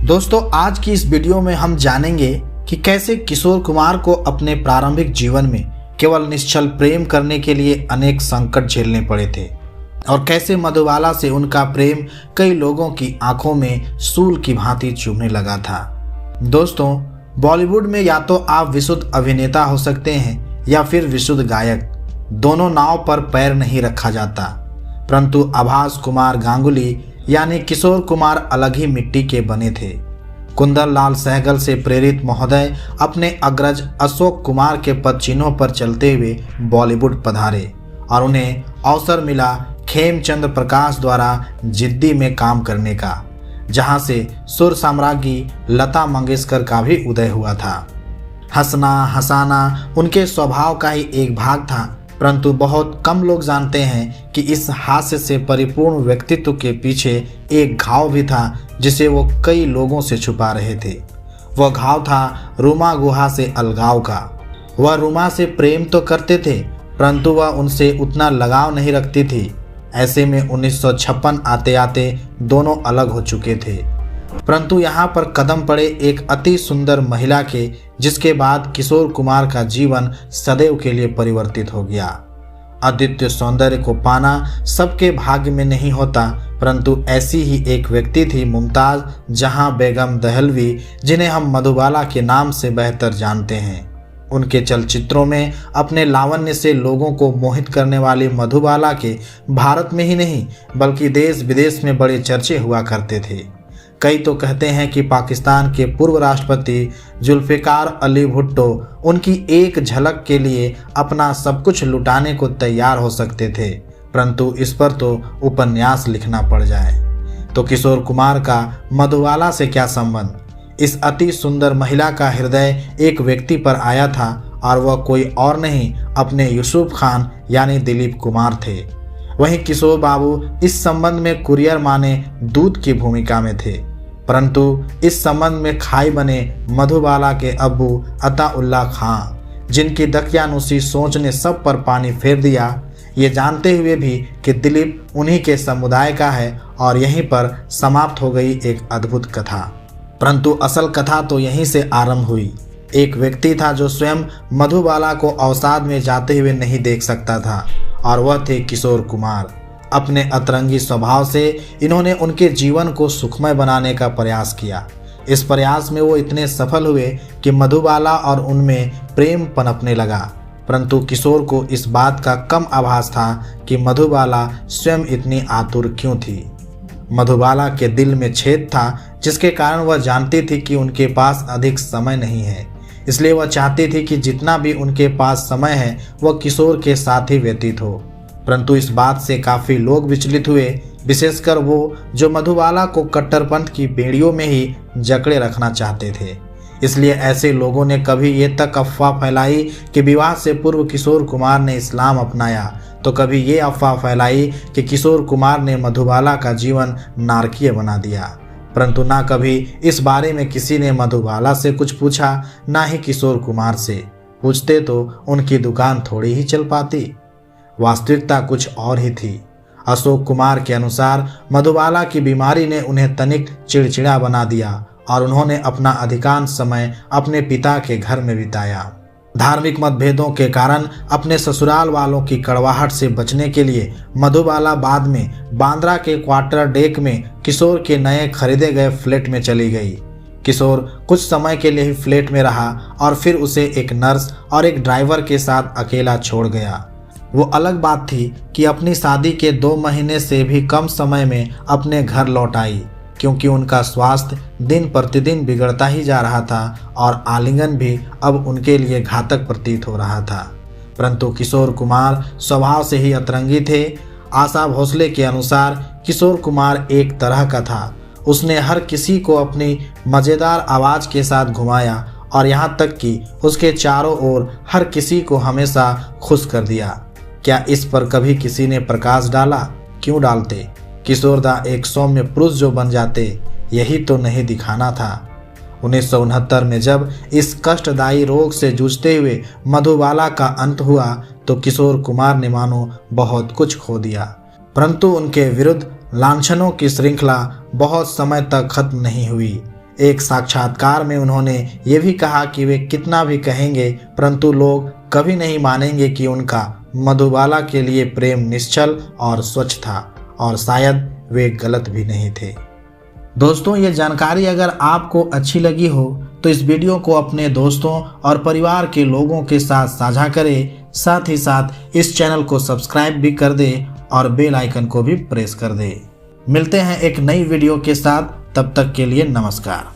दोस्तों, आज की इस वीडियो में हम जानेंगे कि कैसे किशोर कुमार को अपने प्रारंभिक जीवन में केवल निश्चल प्रेम करने के लिए अनेक संकट झेलने पड़े थे और कैसे मधुबाला से उनका प्रेम कई लोगों की आंखों में सूल की भांति चुभने लगा था। दोस्तों, बॉलीवुड में या तो आप विशुद्ध अभिनेता हो सकते हैं या फिर विशुद्ध गायक। दोनों नाव पर पैर नहीं रखा जाता, परंतु आभास कुमार गांगुली यानी किशोर कुमार अलग ही मिट्टी के बने थे। कुंदन लाल सहगल से प्रेरित महोदय अपने अग्रज अशोक कुमार के पदचिन्हों पर चलते हुए बॉलीवुड पधारे और उन्हें अवसर मिला खेमचंद प्रकाश द्वारा जिद्दी में काम करने का, जहां से सुर साम्राज्ञी लता मंगेशकर का भी उदय हुआ था। हंसना हंसाना उनके स्वभाव का ही एक भाग था, परंतु बहुत कम लोग जानते हैं कि इस हास्य से परिपूर्ण व्यक्तित्व के पीछे एक घाव भी था जिसे वो कई लोगों से छुपा रहे थे। वह घाव था रुमा गुहा से अलगाव का। वह रुमा से प्रेम तो करते थे, परंतु वह उनसे उतना लगाव नहीं रखती थी। ऐसे में 1956 आते आते दोनों अलग हो चुके थे, परंतु यहाँ पर कदम पड़े एक अति सुंदर महिला के, जिसके बाद किशोर कुमार का जीवन सदैव के लिए परिवर्तित हो गया। अद्वितीय सौंदर्य को पाना सबके भाग्य में नहीं होता, परंतु ऐसी ही एक व्यक्ति थी मुमताज जहां बेगम दहलवी, जिन्हें हम मधुबाला के नाम से बेहतर जानते हैं। उनके चलचित्रों में अपने लावण्य से लोगों को मोहित करने वाली मधुबाला के भारत में ही नहीं बल्कि देश विदेश में बड़े चर्चे हुआ करते थे। कई तो कहते हैं कि पाकिस्तान के पूर्व राष्ट्रपति जुल्फ़िकार अली भुट्टो उनकी एक झलक के लिए अपना सब कुछ लुटाने को तैयार हो सकते थे, परंतु इस पर तो उपन्यास लिखना पड़ जाए। तो किशोर कुमार का मधुबाला से क्या संबंध? इस अति सुंदर महिला का हृदय एक व्यक्ति पर आया था और वह कोई और नहीं अपने यूसुफ खान यानी दिलीप कुमार थे। वहीं किशोर बाबू इस संबंध में कुरियर माने दूत की भूमिका में थे, परंतु इस संबंध में खाई बने मधुबाला के अब्बू अताउल्ला खां, जिनकी दकियानुसी सोच ने सब पर पानी फेर दिया, ये जानते हुए भी कि दिलीप उन्हीं के समुदाय का है, और यहीं पर समाप्त हो गई एक अद्भुत कथा। परंतु असल कथा तो यहीं से आरंभ हुई। एक व्यक्ति था जो स्वयं मधुबाला को अवसाद में जाते हुए नहीं देख सकता था, और वह थे किशोर कुमार। अपने अतरंगी स्वभाव से इन्होंने उनके जीवन को सुखमय बनाने का प्रयास किया। इस प्रयास में वो इतने सफल हुए कि मधुबाला और उनमें प्रेम पनपने लगा, परंतु किशोर को इस बात का कम आभास था कि मधुबाला स्वयं इतनी आतुर क्यों थी। मधुबाला के दिल में छेद था, जिसके कारण वह जानती थी कि उनके पास अधिक समय नहीं है, इसलिए वह चाहती थी कि जितना भी उनके पास समय है वह किशोर के साथ ही व्यतीत हो। परंतु इस बात से काफ़ी लोग विचलित हुए, विशेषकर वो जो मधुबाला को कट्टरपंथ की बेड़ियों में ही जकड़े रखना चाहते थे। इसलिए ऐसे लोगों ने कभी ये तक अफवाह फैलाई कि विवाह से पूर्व किशोर कुमार ने इस्लाम अपनाया, तो कभी ये अफवाह फैलाई कि किशोर कुमार ने मधुबाला का जीवन नारकीय बना दिया। परंतु ना कभी इस बारे में किसी ने मधुबाला से कुछ पूछा, ना ही किशोर कुमार से। पूछते तो उनकी दुकान थोड़ी ही चल पाती। वास्तविकता कुछ और ही थी। अशोक कुमार के अनुसार मधुबाला की बीमारी ने उन्हें तनिक चिड़चिड़ा बना दिया और उन्होंने अपना अधिकांश समय अपने पिता के घर में बिताया। धार्मिक मतभेदों के कारण अपने ससुराल वालों की कड़वाहट से बचने के लिए मधुबाला बाद में बांद्रा के क्वार्टर डेक में किशोर के नए खरीदे गए फ्लैट में चली गई। किशोर कुछ समय के लिए ही फ्लैट में रहा और फिर उसे एक नर्स और एक ड्राइवर के साथ अकेला छोड़ गया। वो अलग बात थी कि अपनी शादी के 2 महीने से भी कम समय में अपने घर लौट आई, क्योंकि उनका स्वास्थ्य दिन प्रतिदिन बिगड़ता ही जा रहा था और आलिंगन भी अब उनके लिए घातक प्रतीत हो रहा था। परंतु किशोर कुमार स्वभाव से ही अतरंगी थे। आशा भोसले के अनुसार किशोर कुमार एक तरह का था। उसने हर किसी को अपनी मज़ेदार आवाज़ के साथ घुमाया और यहाँ तक कि उसके चारों ओर हर किसी को हमेशा खुश कर दिया। क्या इस पर कभी किसी ने प्रकाश डाला? क्यों डालते? किशोरदा एक सौम्य पुरुष जो बन जाते, यही तो नहीं दिखाना था। 1969 में जब इस कष्टदायी रोग से जूझते हुए मधुबाला का अंत हुआ तो किशोर कुमार ने मानो बहुत कुछ खो दिया, परंतु उनके विरुद्ध लांछनों की श्रृंखला बहुत समय तक खत्म नहीं हुई। एक साक्षात्कार में उन्होंने ये भी कहा कि वे कितना भी कहेंगे परंतु लोग कभी नहीं मानेंगे कि उनका मधुबाला के लिए प्रेम निश्चल और स्वच्छ था, और शायद वे गलत भी नहीं थे। दोस्तों, ये जानकारी अगर आपको अच्छी लगी हो तो इस वीडियो को अपने दोस्तों और परिवार के लोगों के साथ साझा करें। साथ ही साथ इस चैनल को सब्सक्राइब भी कर दें और बेल आइकन को भी प्रेस कर दें। मिलते हैं एक नई वीडियो के साथ, तब तक के लिए नमस्कार।